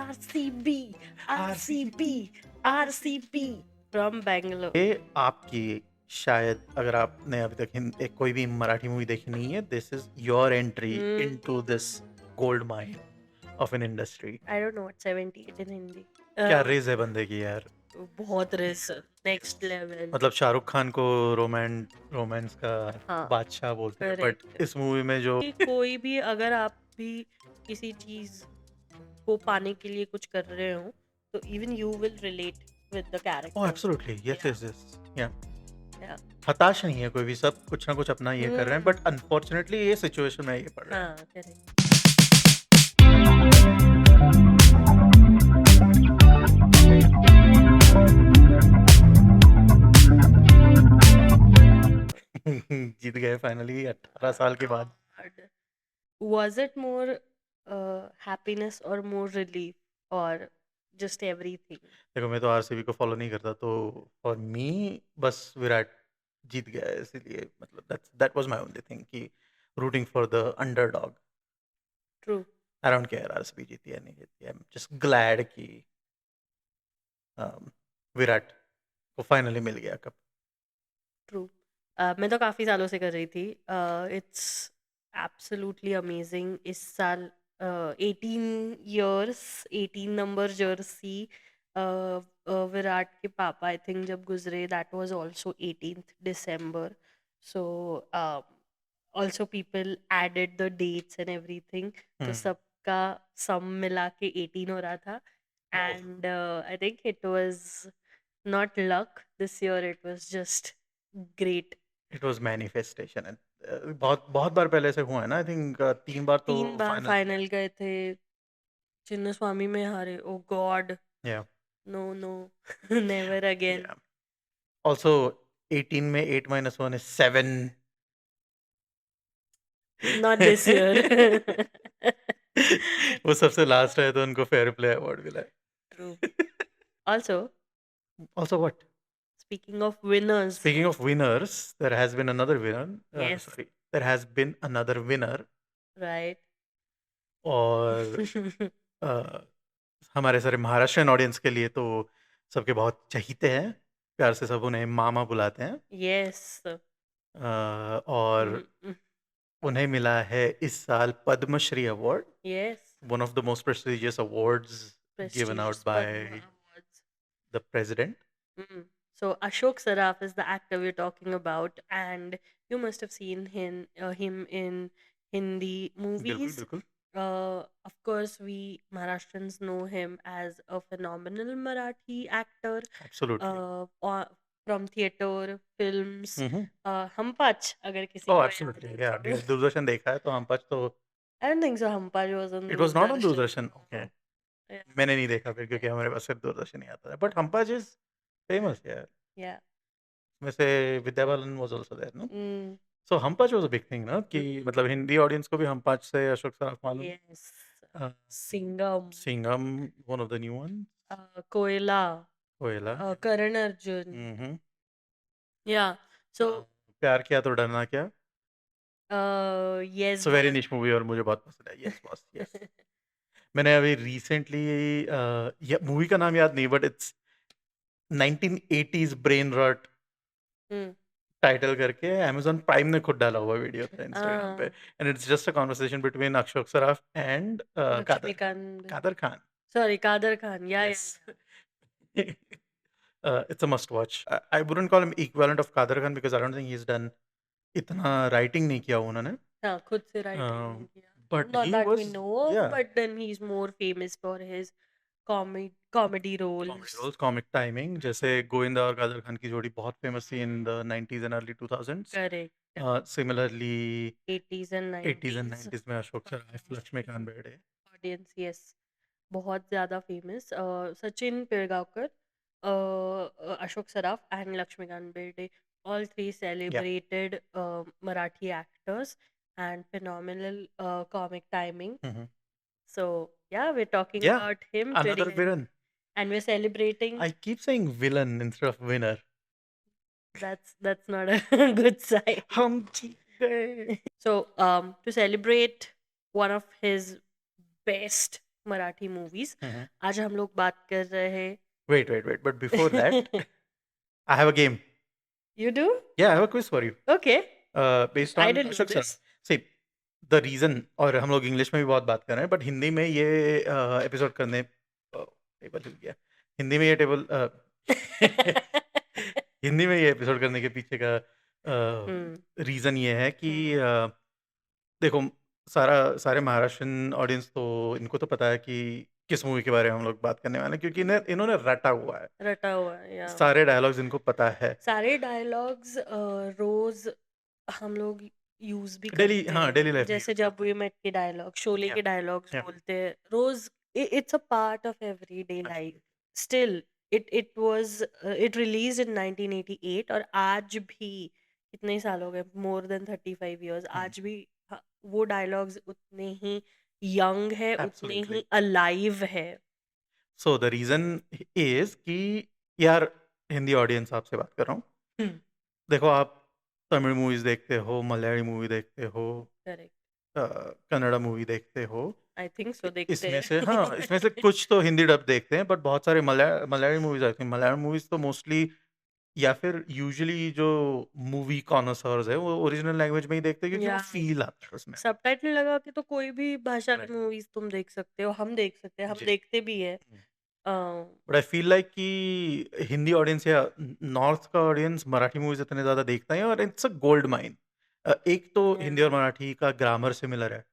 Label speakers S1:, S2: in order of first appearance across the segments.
S1: RCB,
S2: RCB,
S1: RCB from Bangalore.
S2: ये आपकी शायद अगर आपने अभी तक एक कोई भी मराठी मूवी देखी नहीं है, this is your entry into this gold mine of an industry.
S1: I don't know what 78 in Hindi.
S2: क्या रेज है बंदे की यार।
S1: बहुत रेस नेक्स्ट लेवल.
S2: मतलब शाहरुख खान को रोमांस का
S1: हाँ,
S2: बादशाह बोलते हैं, बट
S1: correct.
S2: इस मूवी में जो
S1: कि कोई भी अगर आप भी किसी चीज को पाने के लिए कुछ कर रहे हो तो even you will relate with the
S2: oh
S1: character.
S2: Absolutely yes yes yes या
S1: Yeah.
S2: हताश नहीं है कोई भी, सब कुछ ना कुछ अपना ये कर रहे हैं, बट अनफॉर्चुनेटली ये सिचुएशन में ये पड़ रहा है।
S1: हाँ, correct.
S2: जीत गए फाइनली 18 साल के बाद।
S1: God. Was it more happiness or more relief or just everything?
S2: देखो मैं तो आरसीबी को फॉलो नहीं करता, तो फॉर मी बस विराट जीत गया है, इसीलिए मतलब that was my only thing कि rooting for the underdog.
S1: True.
S2: I don't care RCB जीती है नहीं जीती, आई एम जस्ट ग्लैड कि विराट को फाइनली मिल गया कप।
S1: True. मैं तो काफ़ी सालों से कर रही थी. It's absolutely amazing. इस साल 18 years 18 नंबर जर्सी विराट के पापा आई थिंक जब गुजरे that was also 18th December. So also people added the dates and everything. तो सबका सम मिला के 18 हो रहा था. And I think it was not luck this year, it was just great.
S2: It was manifestation. बहुत बहुत बार पहले से हुआ है ना, आई थिंक 3 बार तो
S1: 3 बार
S2: फाइनल।
S1: फाइनल गए थे. चिन्नस्वामी में हारे. Oh God.
S2: Yeah
S1: no no. Never again.
S2: Also 18 में 8 - 1 is 7।
S1: Not this year.
S2: वो सबसे लास्ट है तो उनको फेयर प्ले अवार्ड मिला है।
S1: True. Also
S2: Also what?
S1: Speaking of winners.
S2: Speaking of winners, there has been another winner.
S1: Yes.
S2: Sorry, there has been another winner.
S1: Right.
S2: और हमारे सारे महाराष्ट्रियन ऑडियंस के लिए तो सबके बहुत चहीते हैं, प्यार से सब उन्हें मामा बुलाते हैं।
S1: यस.
S2: और उन्हें मिला है इस साल Padmashri award,
S1: yes.
S2: one of the most prestigious awards given out by the president.
S1: So Ashok Saraf is the actor we're talking about, and you must have seen him in Hindi movies.
S2: बिल्कुल।
S1: Of course, we Maharashtrians know him as a phenomenal Marathi actor.
S2: Absolutely.
S1: From theater, films.
S2: Mhm.
S1: Hampach, अगर किसी
S2: Oh,
S1: को याद
S2: absolutely.
S1: है
S2: Yeah,
S1: तो.
S2: दूरदर्शन देखा है तो हम पाँच तो
S1: I don't think so. Hampach was on
S2: it was not on
S1: Doordarshan.
S2: Doordarshan. Okay.
S1: Yeah.
S2: मैंने नहीं देखा फिर, क्योंकि हमारे पास सिर्फ दूरदर्शन ही आता है, बट हम्पाज इज फेमस यार।
S1: Yeah.
S2: वैसे Vidya Balan was also there no,
S1: Mm,
S2: so हम्पाज वाज अ बिग थिंग ना, कि मतलब हिंदी ऑडियंस को भी हम्पाज से अशोक सराफ मालूम।
S1: yes. Singham.
S2: Singham one of the new one.
S1: Koila.
S2: Koyla.
S1: Karan Arjun.
S2: Hmm.
S1: Yeah. So,
S2: Pyaar Kiya To Darna Kya,
S1: yes.
S2: It's very niche movie और मुझे बहुत पसंद है। Yes boss yes. मैंने अभी रिसेंटली, ये मूवी का नाम याद नहीं, but it's 1980s brain rot title करके Amazon प्राइम ने खुद डाला हुआ वीडियो था इंस्टाग्राम पे, and it's just a conversation between Ashok Saraf and
S1: Lakshmikant.
S2: Kader Khan.
S1: Sorry, Kader Khan. Yeah,
S2: Yes. It's a must watch. I wouldn't call him equivalent of Kader Khan because I don't think he's done इतना writing नहीं किया उन्होंने,
S1: yeah. हाँ, खुद से writing नहीं किया.
S2: but
S1: Not
S2: he
S1: that we
S2: was
S1: know of,
S2: yeah
S1: but then he's more famous for his comedy roles.
S2: Comic timing, जैसे गोविंदा और कादर खान की जोड़ी बहुत फेमस थी in the 90s and early 2000s।
S1: Correct.
S2: Similarly
S1: 80s and
S2: 80s and
S1: 90s.
S2: 90s में Ashok Saraf, Laxmikant Berde.
S1: Audience, yes. बहुत ज़्यादा famous. Sachin Pirgaonkar, Ashok Saraf, and Lakshmikant Berde. All three celebrated Marathi actors and phenomenal comic timing.
S2: Mhm.
S1: So yeah, we're talking
S2: Yeah,
S1: about him
S2: another
S1: today,
S2: villain.
S1: and we're celebrating.
S2: I keep saying villain instead of winner.
S1: That's not a good sign.
S2: हम जीत गए।
S1: So to celebrate one of his best Marathi movies.
S2: Hmm.
S1: आज हम लोग बात कर रहे
S2: Wait, but before that, I have a game.
S1: You do?
S2: Yeah, I have a quiz for you.
S1: Okay.
S2: Based
S1: I
S2: on
S1: didn't know
S2: Ashok Saraf.
S1: this.
S2: See, the reason, और हम लोग English में भी बहुत बात कर रहे हैं, बट हिंदी में ये एपिसोड करने टेबल हिल गया। हिंदी में ये टेबल हिंदी में ये एपिसोड करने के पीछे का रीजन ये है कि देखो, सारे महाराष्ट्रियन ऑडियंस तो इनको तो पता है कि किस मूवी के बारे में हम लोग बात करने वाले हैं, क्योंकि इन्होंने रटा हुआ है,
S1: रटा हुआ है, या
S2: सारे डायलॉग्स इनको पता है।
S1: सारे डायलॉग्स रोज हम लोग यूज भी
S2: डेली,
S1: करते
S2: हाँ,
S1: हैं,
S2: डेली लाइफ में
S1: जैसे
S2: use
S1: जब
S2: करते
S1: वी मेट के डायलॉग, शोले
S2: हैं।
S1: के डायलॉग्स
S2: Yeah,
S1: बोलते हैं रोज। It's a part of everyday life.
S2: absolutely.
S1: Still it release in 1988, और आज भी कितने साल हो गए, मोर देन 35 इयर्स, आज भी वो डायलॉग्स उतने ही यंग है, उतने
S2: Absolutely.
S1: ही अलाइव है।
S2: सो द रीजन इज कि यार, हिंदी ऑडियंस आपसे बात कर रहा हूँ। देखो, आप तमिल मूवीज देखते हो, मलयाली मूवी देखते हो,
S1: करेक्ट,
S2: कन्नड़ा मूवी देखते हो,
S1: आई थिंक सो, देखते
S2: इसमें
S1: हैं।
S2: से इसमें से कुछ तो हिंदी डब देखते हैं, बट बहुत सारे मलयाली मूवीज आती हैं। मलयाली मूवीज तो मोस्टली, या फिर यूजुअली जो मूवी कॉनसर्स है, वो ओरिजिनल लैंग्वेज में ही देखते हैं, क्योंकि वो
S1: Yeah.
S2: फील आता है उसमें।
S1: सबटाइटल लगा के तो कोई भी भाषा की
S2: Right.
S1: मूवीज तुम देख सकते हो, हम देख सकते हैं, हम
S2: जी।
S1: देखते भी है।
S2: बट आई फील लाइक कि हिंदी ऑडियंस या नॉर्थ का ऑडियंस मराठी मूवीज इतने ज़्यादा देखता है, और इट्स अ गोल्ड माइन। एक तो हिंदी और मराठी का ग्रामर सिमिलर है,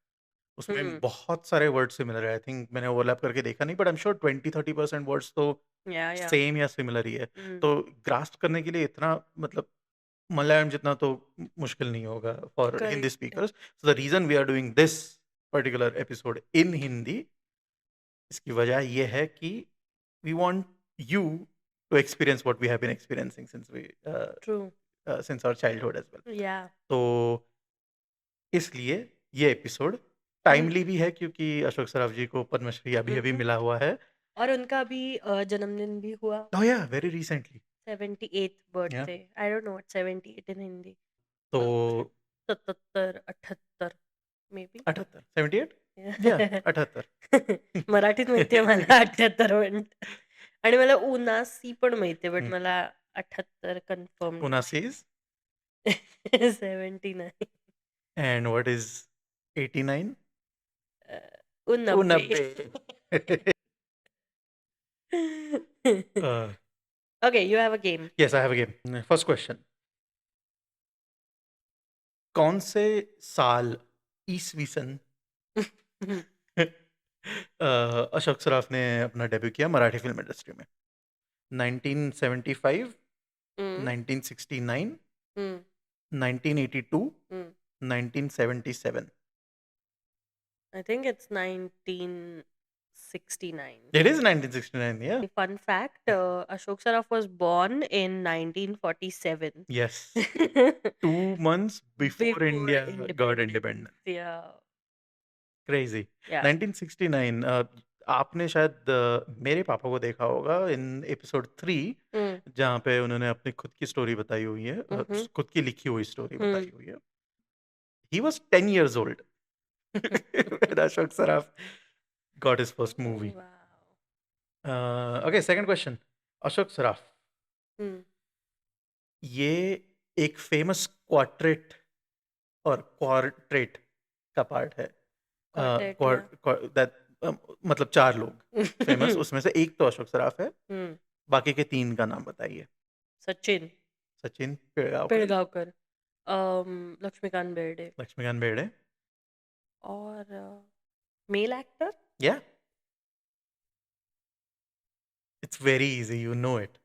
S2: उसमें बहुत सारे वर्ड सिमिलर है। आई थिंक मैंने ओवरलैप करके देखा नहीं, but I am sure 20-30% words तो
S1: या
S2: सेम या सिमिलर ही है। तो ग्रास्प करने के लिए इतना, मतलब मलयालम जितना तो मुश्किल नहीं होगा for Hindi
S1: correct,
S2: speakers. So the reason we are doing this particular episode in Hindi, इसकी वजह ये है कि we want you to experience what we have been experiencing
S1: true,
S2: since our childhood as well.
S1: या
S2: तो इसलिए ये एपिसोड टाइमली भी है, क्योंकि अशोक सराफ जी को पद्मश्री अभी अभी मिला हुआ है।
S1: और उनका भी जन्मदिन भी हुआ,
S2: ओह या, very recently.
S1: 78th birthday. I don't know what 78 इन हिंदी।
S2: तो
S1: 77, 78 मे बी।
S2: 78, 78 या 78
S1: मराठीत माहितीये मला 78 म्हणत, आणि मला 79 पण माहितीये, बट मला 78 confirm
S2: 79
S1: 79
S2: and what is 89?
S1: 90 Okay, you have a game.
S2: Yes, I have a game. First question. कौन से साल ईस्वी सन अशोक सराफ ने अपना डेब्यू किया मराठी फिल्म इंडस्ट्री में? 1975, 1969, 1982, 1977?
S1: I think it's 1969.
S2: It is 1969, yeah.
S1: Fun fact, Ashok Saraf was born in 1947.
S2: Yes. 2 months before India got independence.
S1: Yeah.
S2: Crazy.
S1: Yeah.
S2: 1969, आपने शायद मेरे पापा को देखा होगा इन एपिसोड 3, जहाँ पे उन्होंने अपनी खुद की स्टोरी बताई हुई है, खुद की लिखी हुई स्टोरी बताई हुई है। He was 10 years old when Ashok Saraf got his first movie.
S1: Wow.
S2: Okay, second question. Ashok Saraf, ये एक फेमस क्वार्टेट का पार्ट है। मतलब 4 लोग फेमस, उसमें से एक तो अशोक सराफ है, बाकी के 3 का नाम बताइए।
S1: सचिन
S2: पिळगावकर,
S1: लक्ष्मीकांत बेर्डे, और मेल एक्टर।
S2: या, it's very easy, you know it.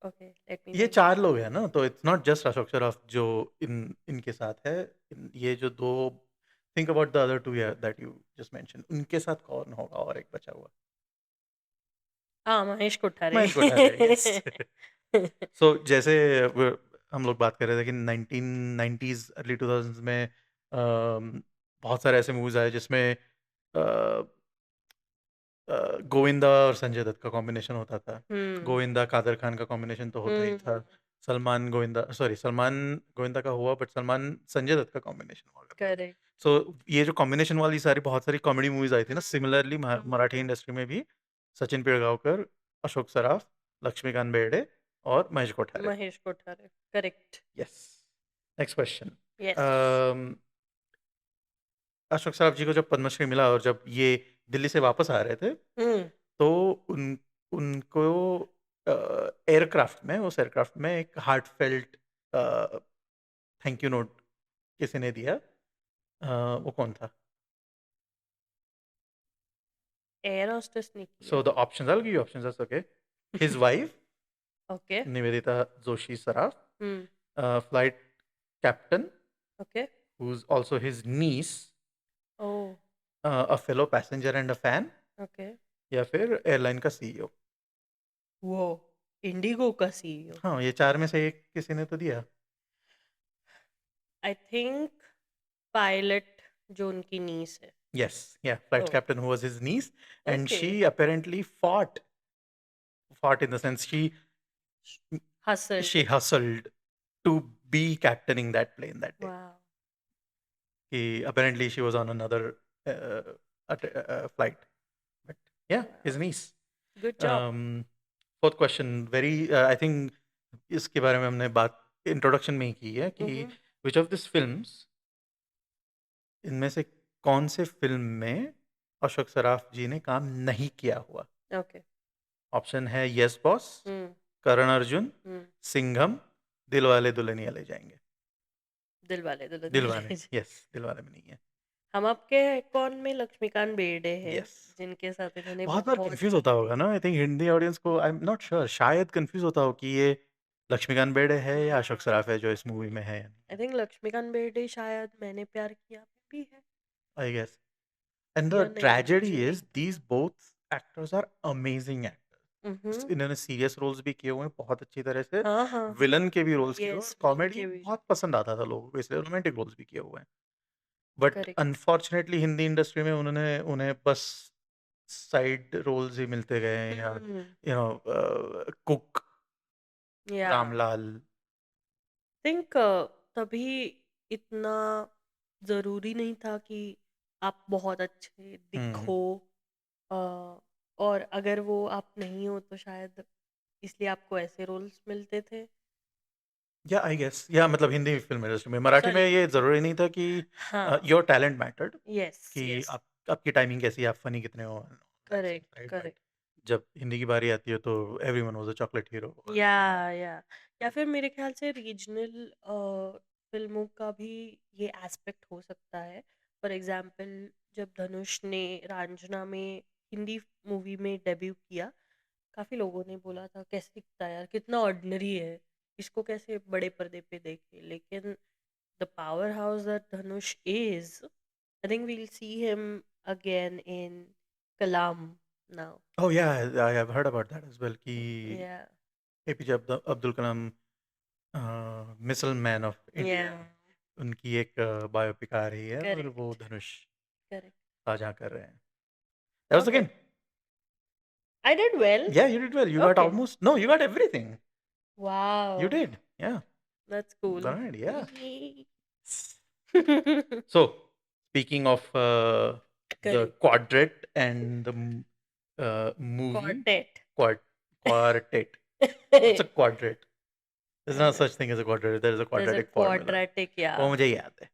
S1: Okay, let me
S2: ये
S1: think.
S2: 4 लोग हैं ना, तो it's not just Ashok Saraf जो इनके साथ है। ये जो 2, think about the other 2 that you just mention, उनके साथ कौन होगा और एक बचा हुआ?
S1: महेश कोठारे।
S2: yes. So जैसे हम लोग बात कर रहे थे कि 1990s अर्ली 2000s में बहुत सारे ऐसे मूवीज आए जिसमें गोविंदा और संजय दत्त का कॉम्बिनेशन होता था। गोविंदा कादर खान का कॉम्बिनेशन तो होता ही था। सलमान गोविंदा का हुआ, बट सलमान संजय दत्त का कॉम्बिनेशन हुआ।
S1: करेक्ट।
S2: सो ये जो कॉम्बिनेशन वाली सारी बहुत सारी कॉमेडी मूवीज आई थी ना, सिमिलरली मराठी इंडस्ट्री में भी सचिन पिळगावकर, अशोक सराफ, लक्ष्मीकांत बेर्डे और Mahesh Kothare.
S1: Mahesh Kothare, correct.
S2: Yes. Next question.
S1: Yes.
S2: Ashok Saraf ji को जब पद्मश्री मिला और जब ये दिल्ली से वापस आ रहे थे, तो उनको एयरक्राफ्ट में, उस एयरक्राफ्ट में एक हार्टफेल्ट थैंक यू नोट किसी ने दिया. वो कौन था?
S1: एयर होस्टेस ने
S2: So
S1: किया.
S2: the options, I'll give you options, that's okay. His wife,
S1: okay.
S2: Nivedita Joshi Saraf,
S1: hmm.
S2: flight captain,
S1: okay.
S2: who's also his niece,
S1: oh.
S2: a fellow passenger and a fan,
S1: okay.
S2: या फिर airline का CEO.
S1: वो Indigo का CEO.
S2: हाँ, ये चार में से एक किसी ने तो दिया.
S1: आई थिंक पायलट जो उनकी नीस है.
S2: Yes, yeah, flight
S1: Oh,
S2: captain who was his niece, and
S1: okay.
S2: she apparently fought in the sense
S1: Hustle.
S2: she hustled to be captaining that plane that day.
S1: Wow.
S2: Apparently she was on another flight, but yeah, his niece.
S1: Good job.
S2: Fourth question, very I think इसके बारे में हमने बात introduction में ही की है कि which of these films, इनमें से कौन से फिल्म में अशोक सराफ जी ने काम नहीं किया हुआ?
S1: Okay.
S2: ऑप्शन है यस बॉस, करण अर्जुन, सिंघम, दिलवाले दुल्हनिया ले जाएंगे.
S1: दिलवाले
S2: दिलवाले, यस, दिलवाले में नहीं है.
S1: हम आपके कौन में लक्ष्मीकांत बेर्डे है.
S2: Yes.
S1: जिनके साथ इन्होंने
S2: बहुत बार कंफ्यूज होता होगा ना, आई थिंक हिंदी ऑडियंस को, आई एम नॉट श्योर, शायद कंफ्यूज होता हो कि ये लक्ष्मीकांत बेर्डे है या अशोक सराफ है जो इस मूवी में है.
S1: आई थिंक लक्ष्मीकांत बेर्डे शायद मैंने प्यार किया भी है.
S2: I guess. एंड द
S1: या नहीं,
S2: ट्रेजेडी
S1: मुझे
S2: is these both actors are amazing actors. इन्होंने सीरियस रोल्स भी किए हुए हैं बहुत अच्छी तरह से,
S1: हाँ हाँ.
S2: विलन के भी रोल्स किए हुए
S1: Yes,
S2: हैं, कॉमेडी
S1: के भी.
S2: बहुत पसंद आता था लोगों को, इसलिए रोमांटिक रोल्स भी किए हुए हैं. But
S1: Correct.
S2: Unfortunately Hindi industry में उन्हें बस साइड रोल्स ही मिलते गए, या you know cook,
S1: Yeah.
S2: Ramlal.
S1: Think तभी इतना जरूरी नहीं था कि आप बहुत अच्छे दिखो. और अगर वो आप नहीं हो तो शायद इसलिए आपको ऐसे रोल्स मिलते थे.
S2: या आई गेस, या मतलब हिंदी फिल्म इंडस्ट्री में, मराठी में ये जरूरी नहीं था कि
S1: हाँ.
S2: Your talent mattered,
S1: yes.
S2: कि
S1: यस.
S2: आपकी टाइमिंग कैसी है, आप फनी कितने हो.
S1: करेक्ट.
S2: Right,
S1: correct.
S2: जब हिंदी की बारी आती है तो everyone was a chocolate hero.
S1: या फिर मेरे ख्याल से रीजनल फिल्मों का भी ये एस्पेक्ट हो सकता है. फॉर एग्जाम्पल जब धनुष ने रांझना में हिंदी मूवी में डेब्यू किया, काफी लोगों ने बोला था कैसे दिखता है यार, कितना ऑर्डिनरी है, इसको कैसे बड़े पर्दे पे देखे. लेकिन the power house that Dhanush is, I think we'll see him again in Kalam now.
S2: Oh yeah, I have heard about that as well. कि
S1: Yeah.
S2: APJ Abdul Kalam, missile man of India,
S1: Yeah.
S2: उनकी एक बायोपिक आ रही है और
S1: Correct.
S2: वो धनुष
S1: Correct.
S2: साझा कर रहे हैं. That was the
S1: Okay.
S2: game.
S1: I did well.
S2: Yeah, you did well. You got
S1: Okay.
S2: almost, no, you got everything.
S1: Wow.
S2: You did. Yeah.
S1: That's cool.
S2: Right, yeah.
S1: Yay.
S2: So, speaking of the
S1: Correct.
S2: quadret and the movie. Quartet. What's a quadret? There's no such thing as a quadret. There is a
S1: There's a
S2: quadratic formula.
S1: quadratic,
S2: वो
S1: yeah.
S2: मुझे याद है.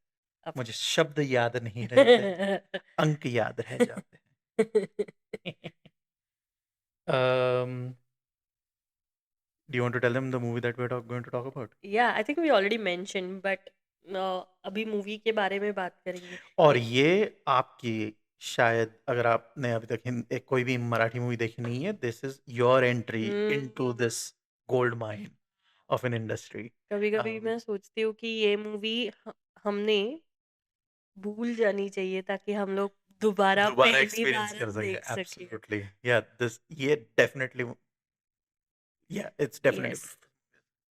S1: Of-
S2: मुझे शब्द याद नहीं रहते, अंक याद रह जाते हैं. Do you want to tell them the movie that we're going to talk about?
S1: Yeah, I think we already mentioned, but अभी मूवी के बारे में बात करेंगे.
S2: और ये आपकी, शायद अगर आपने अभी तक एक कोई भी मराठी मूवी देखी नहीं है, this is your entry into this gold mine of an industry.
S1: कभी कभी मैं सोचती हूँ कि ये मूवी हमने भूल जानी चाहिए ताकि हम लोग दोबारा पहली
S2: एक्सपीरियंस
S1: बार
S2: कर सके.
S1: देख सकें.
S2: एब्सोल्युटली. या दिस, ये डेफिनेटली, या it's definitely.
S1: Yes.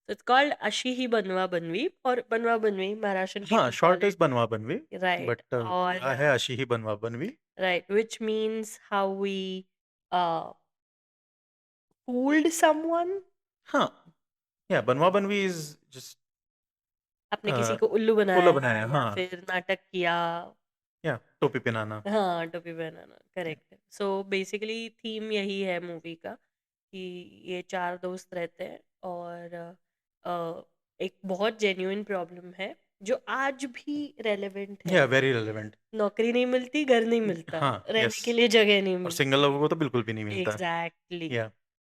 S1: So it's called अशी ही बनवा बनवी, और बनवा बनवी महाराष्ट्र.
S2: हाँ, शॉर्ट इज बनवा बनवी,
S1: Right.
S2: बट
S1: और
S2: है अशी ही बनवा Banwi.
S1: right, which means how we fooled someone.
S2: हाँ, या बनवा बनवी इज जस्ट
S1: आपने किसी को उल्लू बनाया,
S2: बनाया,
S1: या
S2: हाँ.
S1: फिर नाटक किया,
S2: या टोपी पहनाना।
S1: हाँ, टोपी पहनाना, करेक्ट। सो बेसिकली थीम यही है मूवी का कि ये 4 दोस्त रहते हैं और एक बहुत जेन्युइन प्रॉब्लम है, जो आज भी रेलेवेंट है।
S2: या वेरी रिलेवेंट।
S1: नौकरी नहीं मिलती, घर नहीं मिलता,
S2: हाँ,
S1: रहने
S2: यस।
S1: के लिए जगह नहीं
S2: और सिंगल
S1: मिलती।
S2: लोगों को तो बिल्कुल भी नहीं मिलता।
S1: एग्जैक्टली।
S2: या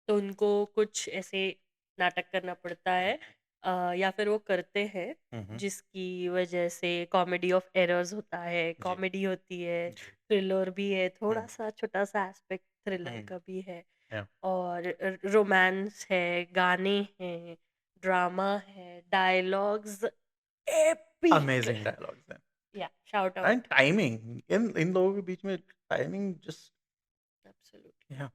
S1: तो उनको कुछ ऐसे नाटक करना पड़ता है, या फिर वो करते हैं,
S2: हम्म,
S1: जिसकी वजह से कॉमेडी ऑफ एरर्स होता है,
S2: जी
S1: कॉमेडी होती है,
S2: जी।
S1: थ्रिलर भी है, थोड़ा
S2: हम्म,
S1: सा छोटा सा एस्पेक्ट थ्रिलर
S2: हम्म,
S1: का भी है,
S2: या
S1: और रोमांस है, गाने हैं, ड्रामा है, डायलॉग्स एपिक।
S2: अमेजिंग डायलॉग्स हैं।
S1: Yeah shout
S2: and
S1: out.
S2: Timing इन इन लोगों के बीच में, timing just.
S1: Absolutely.
S2: Yeah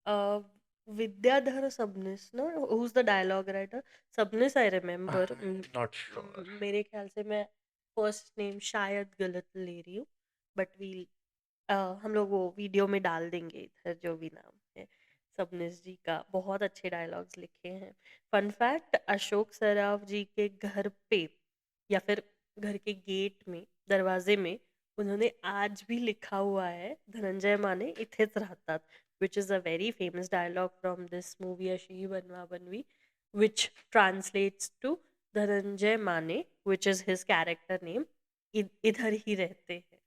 S1: uh, Vidyadhar Sabnis, no? Who's the dialogue writer? Sabnis, I remember.
S2: Not sure.
S1: मेरे ख्याल से मैं फर्स्ट नेम शायद गलत ले रही हूँ, बट हम लोग वो वीडियो में डाल देंगे इधर, जो भी नाम है। सबनिस जी का बहुत अच्छे डायलॉग्स लिखे हैं। फन फैक्ट, अशोक सराफ जी के घर पे, या फिर घर के गेट में, दरवाजे में, उन्होंने आज भी लिखा हुआ है, धनंजय माने इथेच राहतात, which is a very famous dialogue from this movie Ashi Banwa Banvi, which translates to Dhananjay Mane, which is his character name. इधर ही रहते हैं.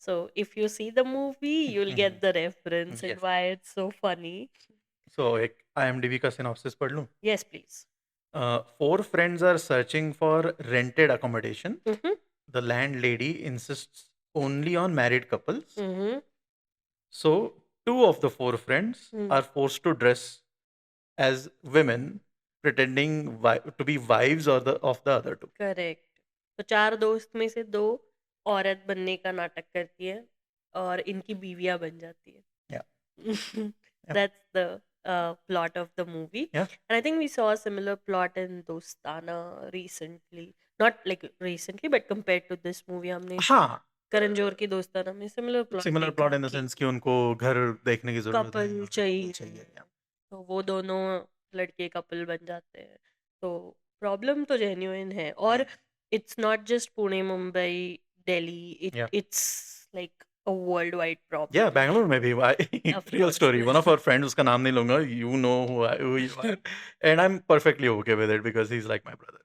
S1: So if you see the movie, you'll get the reference and
S2: yes.
S1: why it's so funny.
S2: सो एक IMDb का synopsis पढ़ लूं।
S1: Yes, please.
S2: Four friends are searching for rented accommodation.
S1: Mm-hmm.
S2: The landlady insists only on married couples.
S1: Mm-hmm.
S2: So, two of the four friends
S1: Mm.
S2: are forced to dress as women, pretending to be wives or of the other two.
S1: Correct. तो 4 दोस्त में से 2 औरत बनने का नाटक करती है और इनकी बीवियाँ बन जाती है।
S2: Yeah. Yep.
S1: That's the plot of the movie.
S2: Yeah.
S1: And I think we saw a similar plot in Dostana recently. Not like recently, but compared to this movie, हमने
S2: हाँ,
S1: करण जौहर की दोस्ताना में similar plot
S2: सिमिलर
S1: देखा
S2: plot in the
S1: कि
S2: sense कि उनको घर देखने की जरूरत है।
S1: कपल चाहिए,
S2: Yeah.
S1: तो वो दोनों लड़के कपल बन जाते हैं। तो प्रॉब्लम तो जेन्युइन है, और it's not just Pune, Mumbai, Delhi,
S2: Yeah.
S1: It's like a world wide
S2: Yeah,
S1: problem.
S2: Bangalore में भी
S1: of
S2: real
S1: course.
S2: Story. One of our friend, उसका नाम नहीं लूंगा, you know who you are, and I am perfectly okay with it because he is like my brother.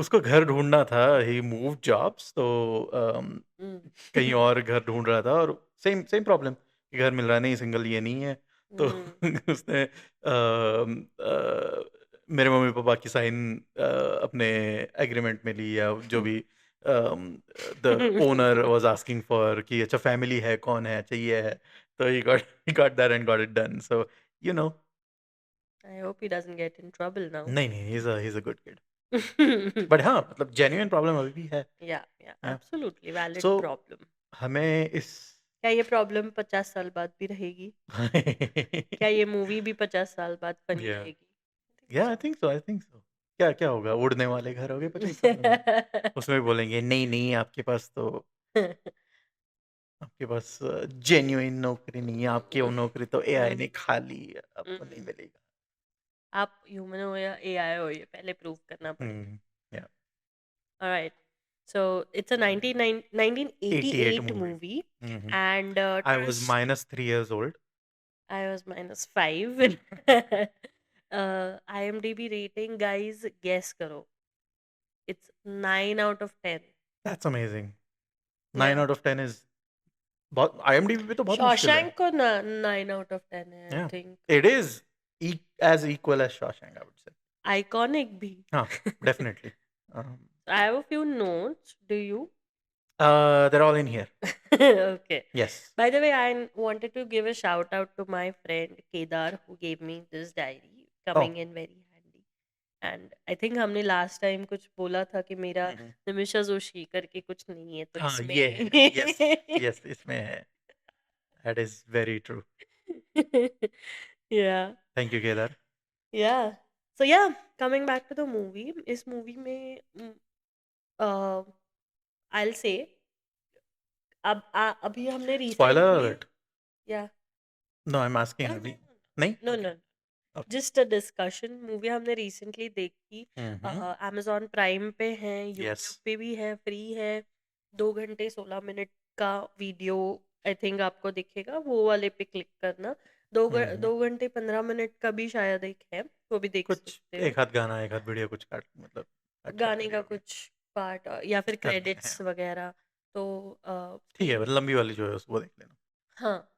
S2: उसको घर ढूंढना था, ही मूव जॉब्स, तो कहीं और घर ढूंढ रहा था, और सेम सेम प्रॉब्लम कि घर मिल रहा नहीं, सिंगल ये नहीं है। तो उसने मेरे मम्मी पापा की साइन अपने एग्रीमेंट में ली, या जो भी the owner was asking for कि अच्छा फैमिली है, कौन है, चाहिए है, तो he got that and got it done. So you know.
S1: I hope he doesn't get in trouble now.
S2: नहीं नहीं, he is a good kid. But हाँ, मतलब जेन्युइन प्रॉब्लम अभी भी है।
S1: या एब्सोल्युटली वैलिड
S2: सो
S1: प्रॉब्लम।
S2: हमें इस
S1: क्या ये प्रॉब्लम 50 साल बाद भी रहेगी? क्या ये मूवी भी 50 साल बाद फनी
S2: या
S1: रहेगी?
S2: या I think so, I think so. क्या क्या होगा, उड़ने वाले घर हो गए 50 साल में। उसमें भी बोलेंगे नहीं नहीं, आपके पास जेन्युइन नौकरी नहीं है, आपकी वो नौकरी तो AI ने खा ली, आपको नहीं मिलेगा।
S1: आप ह्यूमन हो या एआई हो, ये पहले प्रूव करना पड़ेगा।
S2: या
S1: Alright. So it's a
S2: 88
S1: 1988
S2: movie.
S1: movie,
S2: hmm.
S1: and
S2: I was -3 years old।
S1: I was -5. IMDb rating, guys, guess करो. It's 9 out of 10.
S2: That's amazing. 9
S1: Yeah.
S2: out of 10 is बहुत, IMDb पे तो बहुत मुश्किल है।
S1: Shawshank को 9 out of 10 है, I
S2: Yeah,
S1: think.
S2: it is as equal as Shawshank, I would say.
S1: Iconic भी.
S2: हाँ, definitely. Um,
S1: I have a few notes. Do you?
S2: they're all in here.
S1: Okay.
S2: Yes.
S1: By the way, I wanted to give a shout out to my friend Kedar, who gave me this diary, coming
S2: Oh.
S1: in very handy. And I think हमने last time कुछ बोला था कि मेरा निमिषा जोशी करके कुछ नहीं है, तो
S2: हाँ,
S1: इसमें
S2: ये है। Yes, इसमें है। That is very true.
S1: Yeah.
S2: Thank you, Kedar.
S1: Yeah. So yeah, coming back to the movie, इस movie में uh, I'll say अभी हमने
S2: Spoiler
S1: recently,
S2: alert.
S1: yeah.
S2: No, I'm asking.
S1: No,
S2: अभी
S1: no,
S2: नहीं?
S1: no,
S2: Okay.
S1: no.
S2: Okay.
S1: Just a discussion. Movie हमने recently देखी,
S2: Mhm.
S1: amazon prime पे है,
S2: Yes.
S1: यूट्यूब पे भी है, फ्री है, 2 घंटे 16 मिनट का वीडियो आई थिंक आपको दिखेगा, वो वाले पे क्लिक करना। 2 घंटे 15 मिनट का भी शायद एक है, वो भी देख
S2: कुछ
S1: सकते हो।
S2: एक आध गाना, एक आध वीडियो कुछ काट मतलब अच्छा
S1: गाने का
S2: वीडियो में
S1: कुछ पार्ट या फिर
S2: करते हैं।
S1: क्रेडिट्स वगैरह। तो
S2: ठीक है, लंबी वाली जो है वो देख लेना।
S1: हाँ,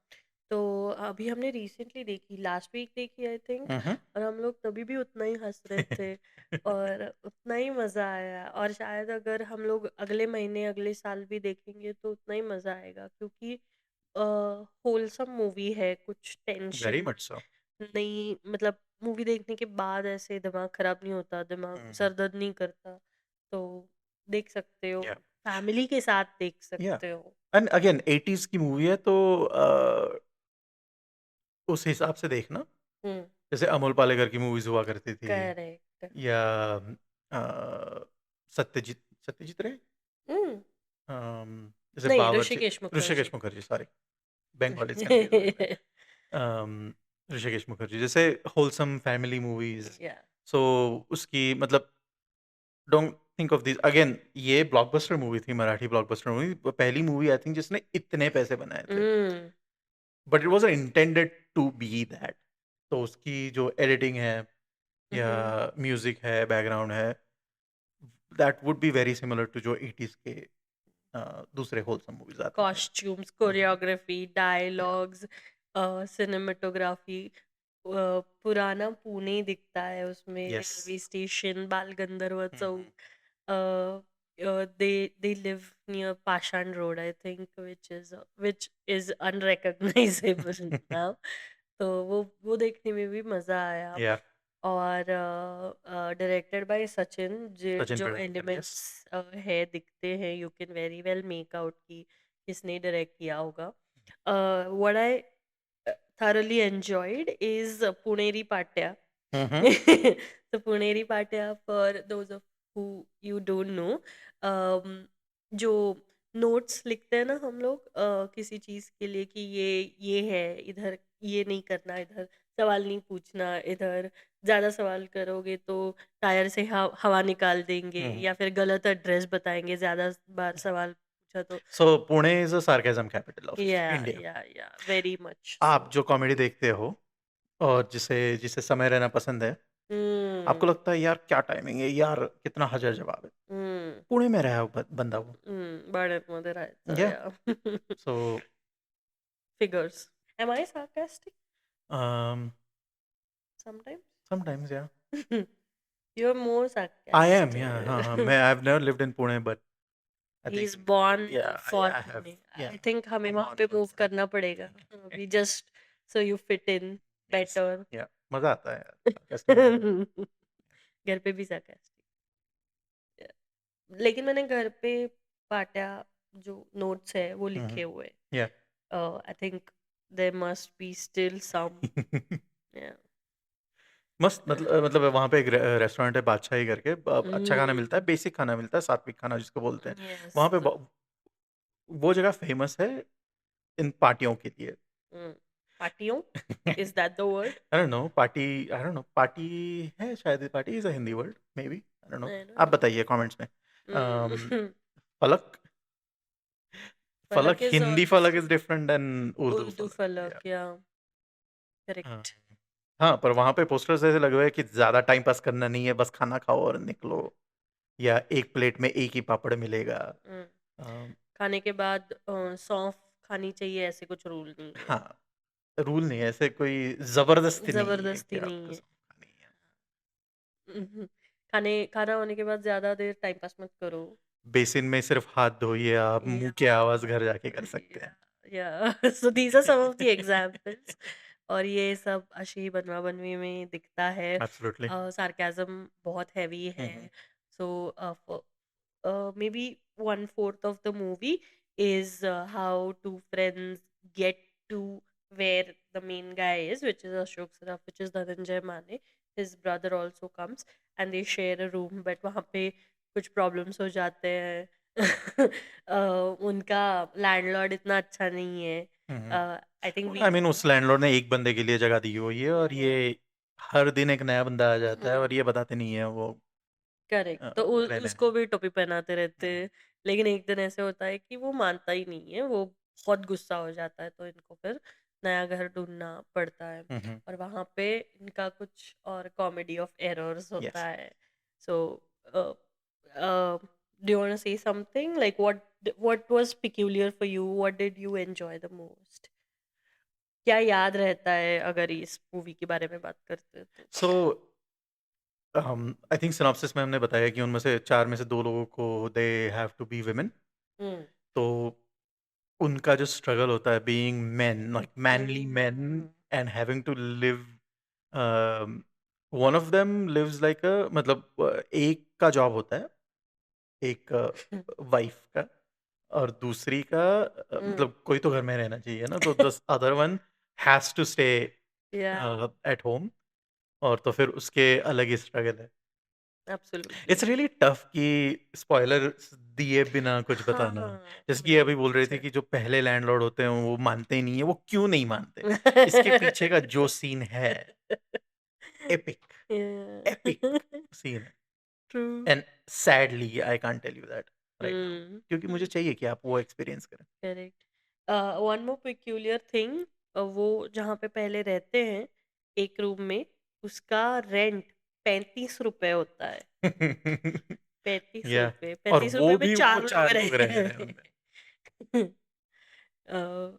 S1: तो अभी हमने रिसेंटली देखी, लास्ट वीक देखी आई थिंक,
S2: हम्म।
S1: और हम लोग तभी भी उतना ही हँस रहे थे और उतना ही मज़ा आया, और शायद अगर हम लोग अगले महीने, अगले साल भी देखेंगे तो उतना ही मज़ा आएगा, क्योंकि होलसम मूवी है, कुछ
S2: वेरी
S1: टेंशन
S2: मच सो।
S1: नहीं, मतलब मूवी देखने के बाद ऐसे दिमाग खराब नहीं होता, दिमाग सर दर्द नहीं करता, तो देख सकते हो,
S2: या
S1: फैमिली के साथ देख
S2: या
S1: सकते हो।
S2: एंड अगेन 80s की मूवी है तो उस हिसाब से देखना।
S1: हम्म।
S2: जैसे अमोल पालेकर की मूवीज हुआ करती थी,
S1: करेक्ट।
S2: या अ, सत्यजीत सत्यजीत रे,
S1: हम्म।
S2: जैसे
S1: नहीं,
S2: बावर्ची,
S1: ऋषिकेश मुखर्जी।
S2: ऋषिकेश मुखर्जी, सॉरी बंगाली से कंफ्यूज हो गया मैं। ऋषिकेश मुखर्जी जैसे होलसम फैमिली मूवीज।
S1: या।
S2: सो उसकी मतलब don't think of this again, ये ब्लॉकबस्टर मूवी थी, मराठी ब्लॉकबस्टर मूवी, पहली मूवी आई थिंक जिसने इतने पैसे बनाए थे,
S1: hmm.
S2: But it was intended to be that. तो उसकी जो एडिटिंग है या
S1: हम्म।
S2: म्यूजिक है, बैकग्राउंड है, that would be very similar to जो 80s के दूसरे होलसम मूवीज आते थे।
S1: Costumes,
S2: hmm,
S1: choreography,
S2: yeah,
S1: dialogues, cinematography, पुराना पुणे दिखता है उसमें,
S2: yes,
S1: रेलवे स्टेशन, बाल गंधर्व
S2: हम्म,
S1: चौक, they live near Pashan Road, I think, which is unrecognizable now. तो वो देखने में भी मजा आया।
S2: yeah,
S1: और डायरेक्टेड बाय सचिन, जो
S2: सचिन
S1: जो
S2: पिलगांवकर, yes,
S1: एलिमेंट्स है दिखते हैं, you can very well make out की किसने डायरेक्ट किया होगा। What I thoroughly enjoyed is Puneri Patya.
S2: Hmm,
S1: So Puneri Patya, for those of who you don't know, जो नोट्स लिखते हैं ना हम लोग किसी चीज के लिए, कि ये है इधर, ये नहीं करना, इधर सवाल नहीं पूछना, इधर ज्यादा सवाल करोगे तो टायर से हवा निकाल देंगे,
S2: हम्म।
S1: या फिर गलत एड्रेस बताएंगे ज्यादा बार सवाल पूछा तो।
S2: So Pune is a sarcasm capital of
S1: या
S2: इंडिया।
S1: या वेरी मच
S2: आप
S1: सो।
S2: जो कॉमेडी देखते हो और जिसे जिसे समय रहना पसंद है, आपको
S1: हम्म।
S2: लगता है यार क्या टाइमिंग है यार, कितना हजर जवाब है,
S1: हम्म।
S2: पुणे में रहा है वो बंदा वो।
S1: बाळ्ळेरमध्ये राहायचा,
S2: या
S1: या.
S2: सो
S1: Figures. Am I sarcastic
S2: um
S1: sometimes?
S2: Sometimes या
S1: You're more
S2: आई एम, या हाँ हाँ,
S1: sarcastic.
S2: मैं I have never lived in Pune but I think
S1: He's born
S2: या
S1: for
S2: आई हैव,
S1: Pune.
S2: या
S1: I think हमें
S2: आई
S1: वहाँ
S2: गॉन
S1: पे
S2: फॉर
S1: move करना पड़ेगा अभी, just so you fit in
S2: yes,
S1: better.
S2: या मजा आता है यार sarcastic में तो।
S1: घर पे भी sarcastic. लेकिन मैंने घर पे पाट्या जो नोट्स है वो लिखे हुए।
S2: या
S1: I think there must be still some.
S2: मस्त, मतलब वहाँ पे एक रेस्टोरेंट है बादशाही करके, अच्छा खाना मिलता है, बेसिक खाना मिलता है, सात्विक खाना जिसको बोलते हैं।
S1: यस।
S2: वहाँ पे वो जगह फेमस है इन पार्टियों के लिए।
S1: पार्टियों, is that the word?
S2: I don't know, party, I don't know, party है शायद, party is a Hindi word maybe, I don't know,
S1: I don't
S2: आप
S1: नो।
S2: बताइए कमेंट्स में। फलक, फलक
S1: फलक इज
S2: हिंदी फलक
S1: also
S2: is different than Urdu
S1: Urdu
S2: फलक, या
S1: फलक, या
S2: हाँ
S1: करेक्ट।
S2: हाँ, पर वहाँ पे पोस्टर्स ऐसे लगे हुए हैं कि ज्यादा टाइम पास करना नहीं है, बस खाना खाओ और निकलो, या एक प्लेट में एक ही पापड़ मिलेगा। अम,
S1: खाने के बाद सौंफ खानी चाहिए, ऐसे कुछ रूल नहीं है।
S2: हाँ, रूल नहीं है, ऐसे कोई जबरदस्ती नहीं है कि
S1: जबरदस्ती नहीं
S2: आपको
S1: है।
S2: सब खानी है।
S1: हम्म। खाना होने के बाद ज्यादा देर टाइम पास मत करो।
S2: बेसिन में सिर्फ हाथ धोइए, आप मुंह की
S1: या
S2: आवाज घर जाके कर सकते हैं।
S1: So these are some of the examples. और ये सब अशी बनवा बनवी में दिखता है।
S2: एब्सोल्युटली।
S1: सार्केज्म बहुत हैवी है। सो maybe 1/4 of the movie is how two friends get to where the main guy is, which is Ashok Saraf, which is Dhananjay Mane. His brother also comes and they share a room, but वहाँ पे कुछ problems हो जाते हैं। उनका landlord इतना अच्छा नहीं है। I think we
S2: I mean उस लैंडलॉर्ड ने एक बंदे के लिए जगह दी हुई है, और ये हर दिन एक नया बंदा आ जाता है और ये बताते नहीं है वो
S1: करेक्ट, तो
S2: रहने।
S1: उसको भी टोपी पहनाते रहते
S2: हम्म,
S1: हैं। लेकिन एक दिन ऐसे होता है कि वो मानता ही नहीं है, वो बहुत गुस्सा हो जाता है, तो इनको फिर नया घर ढूँढना पड़ता है
S2: हम्म।
S1: और वहाँ पे इनका कुछ और कॉमेडी ऑफ एरर्स होता
S2: यस।
S1: है। So do you want to say something like what was peculiar for you? What did you enjoy the most? क्या याद रहता है अगर इस मूवी के बारे में बात करते हैं तो?
S2: सो आई थिंक सिनॉप्सिस में हमने बताया कि उनमें से 4 में से 2 लोगों को they have to be women.
S1: Hmm.
S2: तो उनका जो स्ट्रगल होता है being men, like manly men
S1: hmm.
S2: And having to live, one of them lives like मतलब एक का जॉब होता है, एक वाइफ का, और दूसरी का
S1: हुँ।
S2: मतलब कोई तो घर में रहना चाहिए ना, तो the other one has to stay
S1: या
S2: एट होम, और तो फिर उसके अलग ही स्ट्रगल है।
S1: एब्सोल्युटली।
S2: इट्स रियली टफ कि स्पॉयलर्स दिए बिना कुछ बताना।
S1: हाँ,
S2: जैसे कि ये
S1: वही
S2: अभी बोल रहे थे
S1: मुझे
S2: कि जो पहले लैंडलॉर्ड होते हैं वो मानते ही नहीं है, वो क्यों नहीं मानते? इसके पीछे का जो सीन है, एपिक, एपिक
S1: Yeah.
S2: सीन है।
S1: True.
S2: And sadly I can't tell you that right now,
S1: Hmm.
S2: क्योंकि मुझे चाहिए कि आप वो एक्सपीरियंस करें।
S1: Correct. One more peculiar thing, वो जहाँ पे पहले रहते हैं एक रूम में, उसका रेंट 35 रुपए होता है। पैंतीस
S2: या
S1: रुपए
S2: और
S1: 35 रुपए
S2: वो
S1: में
S2: भी वो
S1: 4 लोग
S2: 4 लोग रह
S1: रह
S2: रहे हैं
S1: रहे
S2: उनमें।
S1: हैं। अ,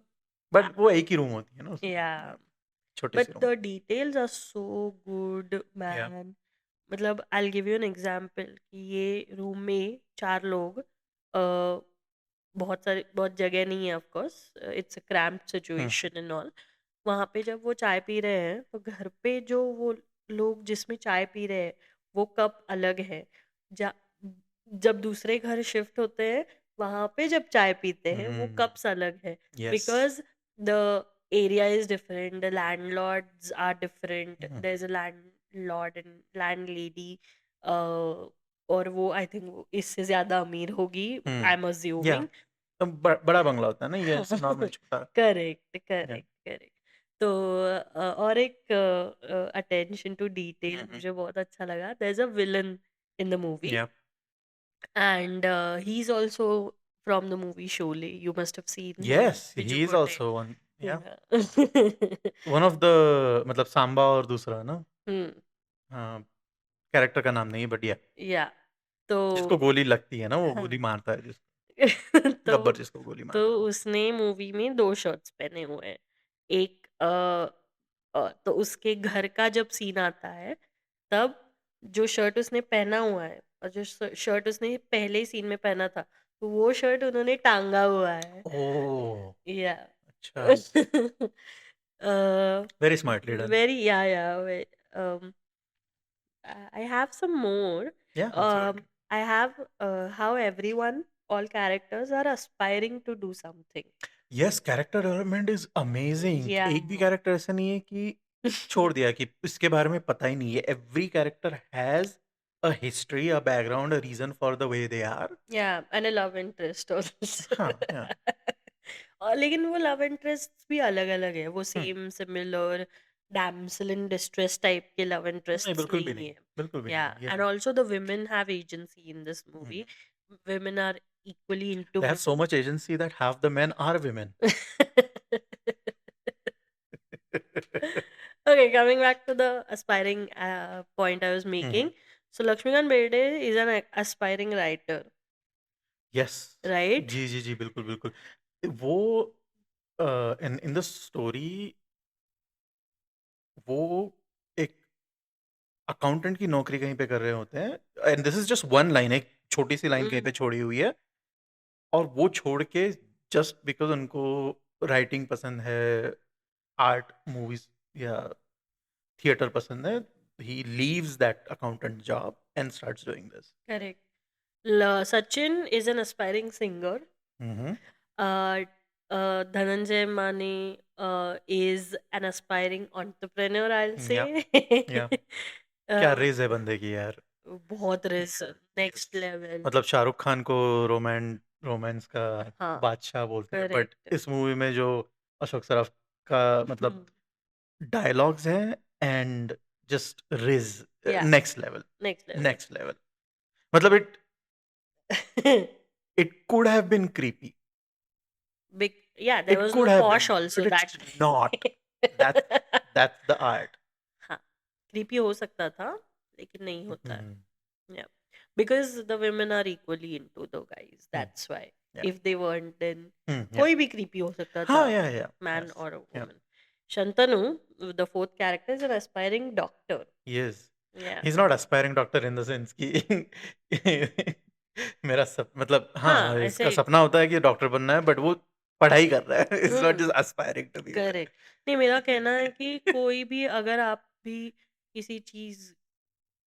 S2: बट वो एक ही रूम होती है ना उसमें,
S1: या
S2: छोटे
S1: बट
S2: से room.
S1: The details are so good
S2: या
S1: मैन। मतलब I will give you an example कि ये रूम में 4 लोग, बहुत जगह नहीं है of course, it's a cramped
S2: hmm,
S1: situation and all. वहाँ पे जब वो चाय पी रहे हैं तो घर पे जो वो लोग जिसमें चाय पी रहे हैं वो कप अलग है। जा जब दूसरे घर शिफ्ट होते हैं वहाँ पे जब चाय पीते हैं वो
S2: हुँ,
S1: कप्स अलग है,
S2: yes.
S1: Because the area is different, the landlords are different,
S2: hmm,
S1: there's a landlord and landlady, uh, और वो आई थिंक वो इससे ज्यादा अमीर होगी, आई
S2: हुँ,
S1: एम
S2: या
S1: अज्यूमिंग।
S2: बड़ा बंगला होता है ना, ये ऐसे नॉर्मल छोटा।
S1: करेक्ट
S2: या
S1: करेक्ट करेक्ट। तो और एक attention to detail
S2: hmm, hmm,
S1: मुझे बहुत अच्छा लगा, there is a villain in the movie
S2: yeah
S1: and he is also from the movie Sholay, you must have seen him,
S2: yes,
S1: Biju
S2: he is
S1: Khote.
S2: Also one. Yeah
S1: Yeah.
S2: One of the मतलब सांबा और दूसरा ना,
S1: हम्म।
S2: हाँ, character का नाम नहीं है but या
S1: या तो
S2: जिसको गोली लगती है ना, वो गोली
S1: हाँ।
S2: मारता है
S1: तो
S2: गब्बर जिसको गोली
S1: तो
S2: मारता है।
S1: उसने मूवी में 2 शर्ट्स पहने हुए हैं। एक तो उसके घर का जब सीन आता है, तब जो शर्ट उसने पहना हुआ है और जो शर्ट उसने पहले सीन में पहना था, तो वो शर्ट उन्होंने टाँगा हुआ है।
S2: ओह!
S1: या
S2: अच्छा,
S1: अ,
S2: वेरी स्मार्टली डन।
S1: वेरी या वे अम I have some more.
S2: या
S1: Um,
S2: absolutely.
S1: I have how everyone, all characters are aspiring to do something.
S2: Yes, character development is amazing.
S1: Yeah.
S2: एक भी कैरेक्टर ऐसा नहीं है कि छोड़ दिया कि इसके बारे में पता ही नहीं है। Every character has a history, a background, a reason for the way they are.
S1: Yeah, and a love interest also.
S2: हाँ, या
S1: और लेकिन वो लव इंटरेस्ट भी अलग अलग है, वो
S2: hmm,
S1: same similar damsel in distress type के लव
S2: नहीं
S1: इंटरेस्ट
S2: बिल्कुल भी
S1: नहीं
S2: नहीं,
S1: है।
S2: बिल्कुल भी
S1: या
S2: नहीं।
S1: एंड
S2: या
S1: also the women have agency in this
S2: hmm,
S1: movie.
S2: Hmm.
S1: Women are equally into
S2: They have so
S1: women.
S2: much agency that half the men are women.
S1: Okay, coming back to the aspiring point I was
S2: hmm, hmm.
S1: making. So Lakshmikant Berde is an aspiring writer,
S2: yes.
S1: right?
S2: जी, जी, जी, बिल्कुल, बिल्कुल। वो इन in the story वो एक accountant की नौकरी कहीं पे कर रहे होते हैं and this is just one line, एक छोटी-सी लाइन कहीं
S1: Mm,
S2: पे छोड़ी हुई है, और वो छोड़ के जस्ट बिकॉज़ उनको राइटिंग पसंद है, आर्ट, मूवीज़ या थिएटर पसंद है, he leaves that accountant job and starts doing this.
S1: correct. Sachin is an aspiring singer.
S2: Hmm, hmm.
S1: Uh, Dhananjay Mane is an aspiring entrepreneur, I'll
S2: या
S1: say.
S2: या क्या
S1: uh,
S2: rays है बंदे की यार।
S1: बहुत रिस,
S2: यस।
S1: Next level.
S2: मतलब शाहरुख खान को रोमांस का
S1: हाँ,
S2: बादशाह बोलते हैं, बट
S1: करेक्ट।
S2: इस मूवी में जो अशोक सराफ का मतलब डायलॉग्स हैं एंड जस्ट रिज़,
S1: या
S2: next level,
S1: next level.
S2: Next level. मतलब it It could have been creepy.
S1: Yeah, there
S2: It
S1: was
S2: could
S1: no
S2: have
S1: posh
S2: been,
S1: also
S2: but
S1: that.
S2: it's not. That's the art.
S1: हाँ, creepy हो सकता था, लेकिन नहीं होता है.
S2: Hmm.
S1: Yeah, because the women are equally into the guys.
S2: Hmm.
S1: That's why.
S2: Yeah.
S1: If they weren't, then
S2: Yeah.
S1: कोई भी creepy हो सकता था,
S2: हाँ, yeah.
S1: man
S2: Yes.
S1: or a
S2: Yeah.
S1: woman. Shantanu, the fourth character, is an aspiring doctor.
S2: Yes.
S1: Yeah.
S2: He's not aspiring doctor in the sense कि मेरा मतलब हाँ, इसका
S1: ऐसे
S2: सपना होता है कि डॉक्टर बनना है, बट वो पढ़ाई कर रहा है. It's not just aspiring to be one.
S1: Correct. नहीं, मेरा कहना है कि कोई भी अगर आप भी किसी चीज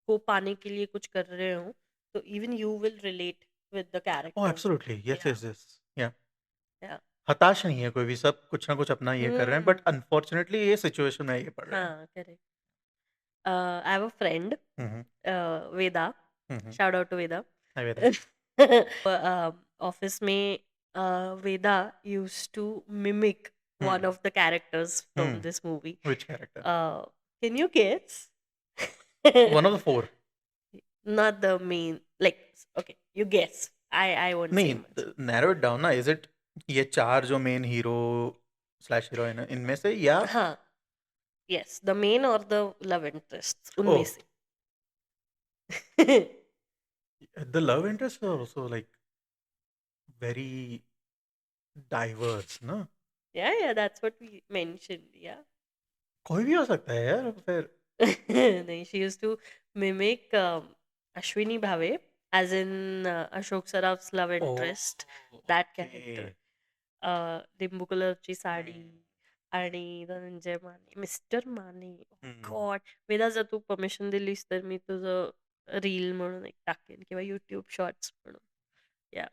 S1: को पाने के लिए कुछ कर रहे हो, तो even you will relate with the
S2: Oh,
S1: character.
S2: absolutely. Yes,
S1: Yeah.
S2: yes. Yeah.
S1: Yeah.
S2: हताश नहीं है कोई भी, सब कुछ ना कुछ अपना ये कर रहे हैं, बट अनफॉर्चुनेटली ये सिचुएशन में ये पड़ रहे हैं.
S1: हाँ, correct. I have a friend,
S2: Mhm.
S1: Veda.
S2: Mhm.
S1: Shout out to Veda.
S2: Hi, Veda.
S1: Office में Veda used to mimic one of the characters from
S2: Hmm.
S1: this movie.
S2: Which character?
S1: Can you guess?
S2: One of the four.
S1: Not the main. Like, okay, you guess. I won't say
S2: नहीं,
S1: much.
S2: narrow it down ना. Is it ये चार जो main hero slash heroine है इनमें से, या
S1: हाँ, yes, the main or the love interests उनमें
S2: Oh.
S1: से.
S2: the love interests are also like very diverse ना.
S1: Yeah, that's what we mentioned. Yeah.
S2: कोई भी हो सकता है यार फिर.
S1: नहीं, she used to mimic Ashwini Bhave, as in Ashok Saraf's love interest. That character. लिंबू कलरची साडी आणि धनंजय माने, मिस्टर माने. गॉड, वेदा, जर तू परमिशन दिलीस तर मी तुझं रील म्हणून एक टाकेन किंवा युट्यूब शॉर्ट्स म्हणून. या,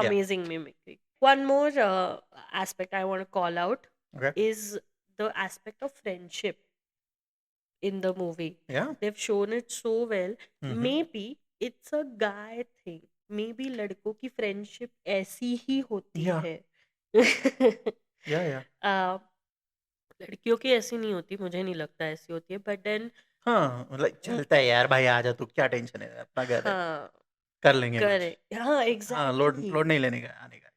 S1: amazing mimicry. One more aspect I want to call out
S2: Okay.
S1: is the aspect of friendship in the movie.
S2: Yeah.
S1: They've shown it so well.
S2: Mhm.
S1: Maybe it's a guy thing. Maybe लड़कों की friendship ऐसी ही होती
S2: Yeah.
S1: है.
S2: Yeah.
S1: लड़कियों की ऐसी नहीं होती, मुझे नहीं लगता ऐसी होती है, बट देन
S2: हाँ, मतलब चलता है यार, भाई आ जा, तू क्या टेंशन है, अपना घर है,
S1: हाँ,
S2: कर लेंगे कुछ.
S1: करेक्ट. हाँ,
S2: हाँ,
S1: एग्जैक्टली,
S2: लोड नहीं लेने का, आने का.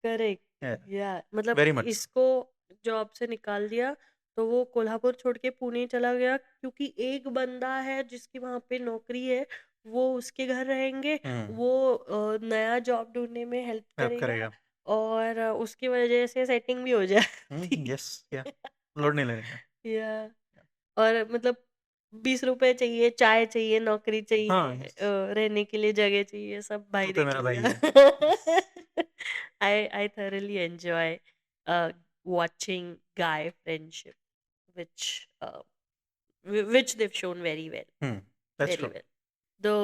S1: करेक्ट.
S2: Yeah.
S1: या मतलब
S2: Very much so.
S1: इसको जॉब से निकाल दिया तो वो कोल्हापुर छोड़ के पुणे चला गया, क्योंकि एक बंदा है जिसकी वहां पे नौकरी है, वो उसके घर रहेंगे, वो नया जॉब ढूंढने में हेल्प
S2: हेल्प
S1: करेगा
S2: करेगा.
S1: और उसकी वजह से सेटिंग भी हो जाती.
S2: यस, या लोड नहीं लेने का.
S1: या, और मतलब 20 रुपए चाहिए, चाय चाहिए, नौकरी चाहिए,
S2: हाँ, yes.
S1: रहने के लिए जगह चाहिए, सब भाई
S2: तू तो
S1: देख
S2: मेरा भाई
S1: लेगा. I thoroughly enjoy watching guy friendship, which which they've shown very well.
S2: That's
S1: Very
S2: true.
S1: well. The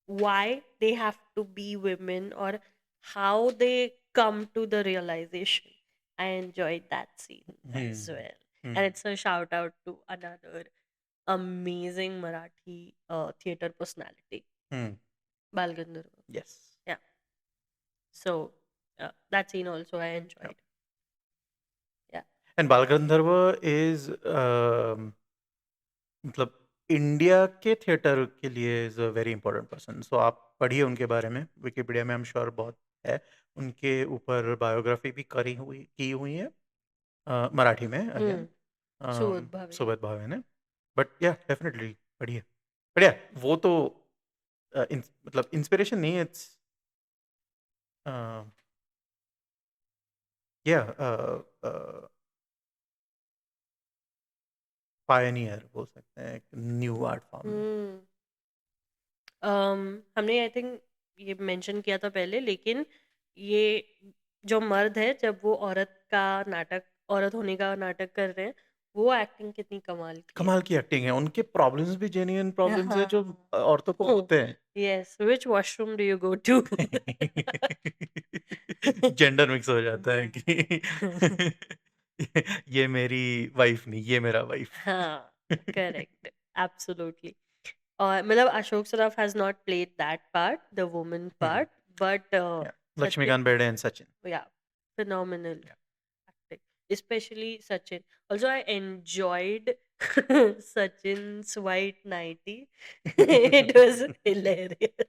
S1: why they have to be women or how they come to the realization. I enjoyed that scene as well. And it's a shout out to another amazing Marathi theater personality, Bal Gandharva.
S2: Yes.
S1: Yeah. So that scene also I enjoyed. Yeah.
S2: And Bal Gandharva is मतलब India के theatre के लिए is a very important person. So आप पढ़िए उनके बारे में, Wikipedia में आई एम श्योर बहुत है. उनके ऊपर बायोग्राफी भी की हुई है मराठी में, अगेन
S1: सुबोध भावे.
S2: सुबोध भावे ने. बट या डेफिनेटली पढ़िए, बढ़िया. वो तो मतलब इंस्पिरेशन नहीं है, इट्स या पायनियर बोल सकते हैं, न्यू आर्ट फॉर्म.
S1: हमने आई थिंक ये मेंशन किया था पहले, लेकिन ये जो मर्द है, जब वो औरत होने का नाटक कर रहे हैं, वो एक्टिंग कितनी
S2: कमाल की एक्टिंग है. उनके प्रॉब्लम्स भी जेन्युइन प्रॉब्लम्स है जो औरतों को होते हैं.
S1: Yes, which washroom do you go to.
S2: Gender mix हो जाता है कि ये मेरी वाइफ नहीं, ये मेरा वाइफ.
S1: हाँ, करेक्ट, एब्सोल्युटली. और मतलब Ashok Saraf has not played that part, the woman part, but
S2: Laxmikant Berde and Sachin.
S1: yeah, phenomenal acting, especially Sachin. Also, I enjoyed Sachin's white nightie. It was hilarious.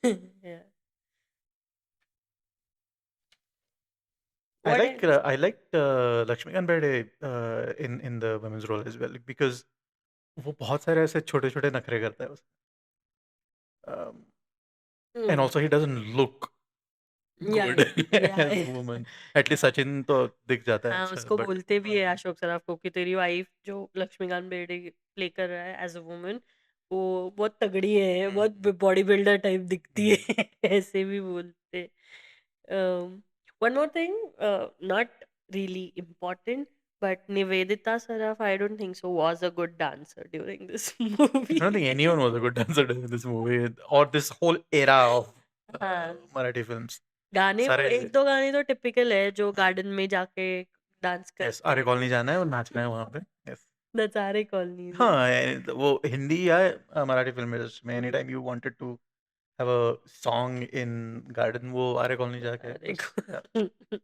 S1: Yeah. What else?
S2: I liked Lakshmikant Berde in the women's role as well because वो बहुत सारे ऐसे छोटे-छोटे नखरे करता है उसमें. And
S1: Hmm.
S2: also he doesn't look
S1: Yeah,
S2: good
S1: yeah,
S2: as a
S1: yeah.
S2: woman. At least Sachin तो दिख जाता है
S1: हाँ,
S2: अच्छा
S1: उसको
S2: but
S1: बोलते भी है अशोक सराफ को कि तेरी वाइफ जो लक्ष्मीकांत बेर्डे प्ले कर रहा है एज अ वुमन वो बहुत तगड़ी है, बहुत बॉडी बिल्डर टाइप दिखती है ऐसे भी बोलते. One more thing, not really important, but Nivedita Saraf I don't think so was a good dancer during this
S2: I don't think anyone was a good dancer in this movie or this whole era of
S1: हाँ,
S2: Marathi films.
S1: गाने वो
S2: सारे
S1: एक दो गाने तो typical है जो गार्डन में जाके डांस
S2: यस
S1: करते
S2: आर्य
S1: हैं.
S2: कॉलोनी जाना है और नाचना है वहाँ पे. यस.
S1: नचारे कॉलोनी में.
S2: हाँ वो हिंदी या मराठी फिल्म में any time you wanted to have a song in garden वो आर्य कॉलोनी जाके
S1: अरे
S2: बस.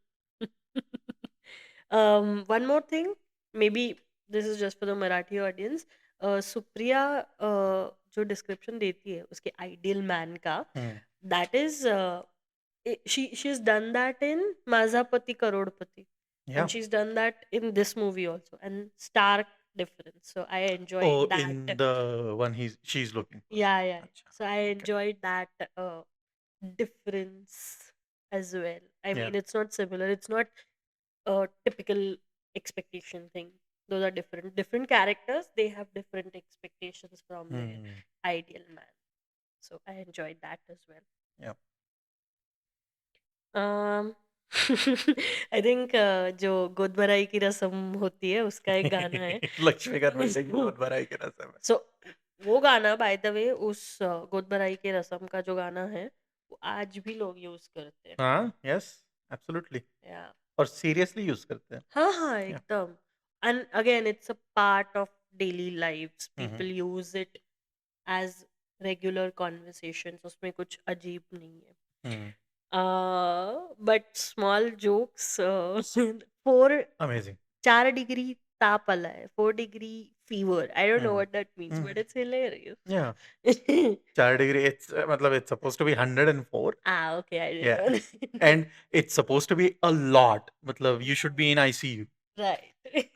S1: one more thing, maybe this is just for the Marathi audience. Supriya जो डिस्क्रिप्शन देती है उसके आइडियल मैन का, that is she's done that in माझा पती crorepati,
S2: Yeah.
S1: and she's done that in this movie also, and stark difference, so I enjoyed
S2: Oh,
S1: that.
S2: in the one she's looking for.
S1: Yeah.
S2: अच्छा.
S1: So I enjoyed that difference as well. I
S2: Yeah.
S1: mean, it's not similar. It's not a typical expectation thing. Those are different. Different characters, they have different expectations from their ideal man. So I enjoyed that as well.
S2: Yeah.
S1: I think जो गोद भराई की रस्म होती है उसका एक गाना है.
S2: लक्ष्मीकांत बेर्डे की बहुत भराई के रस्म है.
S1: सो वो गाना बाय द वे उस गोद भराई के रस्म का जो गाना है वो आज भी लोग यूज करते हैं.
S2: हाँ, यस, एब्सोल्युटली.
S1: या
S2: और सीरियसली यूज करते हैं.
S1: हाँ हाँ
S2: Yeah.
S1: एकदम. And again it's a part of daily lives, people use it as regular conversations, उसमें कुछ अजीब नहीं है. But small jokes.
S2: 4
S1: 4 डिग्री ताप आला है, 4 degree fever, I don't no
S2: Hmm.
S1: What that means but it's hilarious.
S2: Yeah. 4 degree. It's मतलब it's supposed to be 104.
S1: Okay, I didn't
S2: Yeah.
S1: know.
S2: And it's supposed to be a lot. मतलब you should be in ICU.
S1: Right.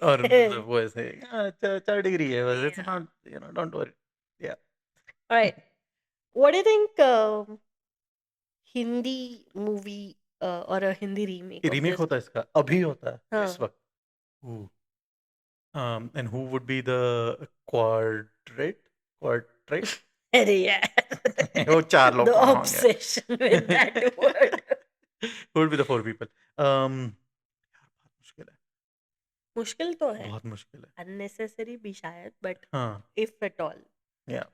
S2: और मतलब वो ऐसे 4 degree है बस. It's
S1: Yeah.
S2: not, don't worry. Yeah.
S1: All right. What do you think Hindi movie or a Hindi remake of
S2: remake
S1: this?
S2: होता है इसका अभी होता है
S1: हाँ.
S2: इस वक्त. Ooh. And who would be the quadrate?
S1: अरे यार.
S2: वो 4 लोग
S1: The
S2: कौन होंगे?
S1: obsession with that word.
S2: Who would be the 4 people? यार बहुत मुश्किल है.
S1: मुश्किल तो है.
S2: बहुत मुश्किल है.
S1: Unnecessary भी शायद, but
S2: हाँ.
S1: if at all.
S2: Yeah.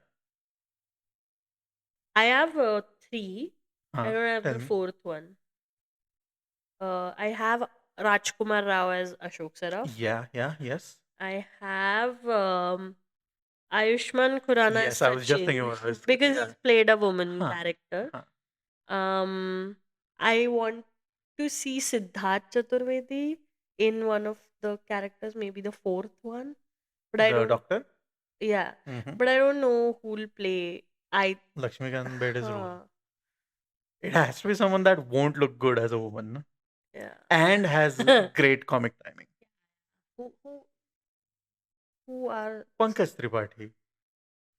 S1: I have 3. I
S2: हाँ.
S1: don't have
S2: Tell
S1: the
S2: me.
S1: 4th one. I have Rajkumar Rao as Ashok Saraf.
S2: Yeah. Yes.
S1: I have Ayushmann Khurrana as
S2: Yes, I was just thinking
S1: Sachin
S2: about this.
S1: because
S2: Yeah.
S1: he's played a woman
S2: Huh.
S1: character.
S2: Huh.
S1: I want to see Siddharth Chaturvedi in one of the characters, maybe the 4th one. But I
S2: The
S1: don't.
S2: doctor?
S1: Yeah,
S2: Mhm.
S1: but I don't know who'll play.
S2: Lakshmikant Bede's role.
S1: Huh,
S2: It has to be someone that won't look good as a woman, no?
S1: yeah.
S2: And has great comic timing.
S1: Who are?
S2: Pankaj Tripathi.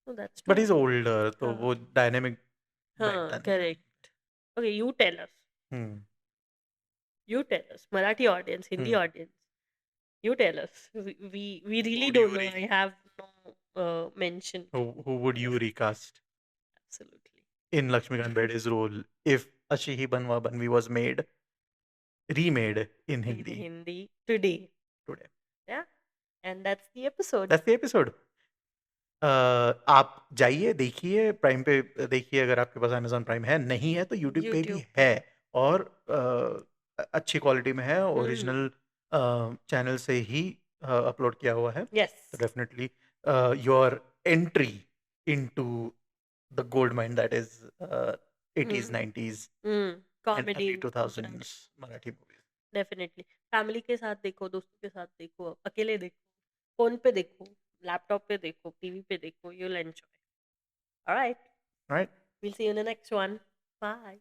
S1: Oh, that's
S2: But
S1: true.
S2: he's older, तो
S1: हाँ.
S2: वो dynamic बैठता
S1: हाँ,
S2: नहीं.
S1: correct. Okay, you tell us.
S2: Hmm.
S1: You tell us. Marathi audience, Hindi audience. You tell us. We really
S2: Who do
S1: don't
S2: you
S1: know. I have no mention.
S2: Who would you recast
S1: Absolutely.
S2: in Lakshmikant Bede's role if Ashihi Banwa Banvi was remade in
S1: In
S2: Hindi
S1: Hindi today. Yeah. And that's the episode.
S2: That's the episode. आप जाइए देखिए prime पे देखिए अगर आपके पास Amazon prime है नहीं है तो YouTube पे भी
S1: YouTube.
S2: है और अच्छी क्वालिटी में है ओरिजिनल चैनल से ही अपलोड किया हुआ है.
S1: Yes.
S2: So definitely your entry into the gold mine that is 80s, 90s and
S1: Comedy.
S2: early 2000s Marathi movies.
S1: Definitely. Family के साथ देखो, दोस्तों के साथ देखो, अकेले देखो, फोन पे देखो, लैपटॉप पे देखो, टीवी पे देखो, you'll enjoy. All right.
S2: Right?
S1: We'll see you in the next one. Bye.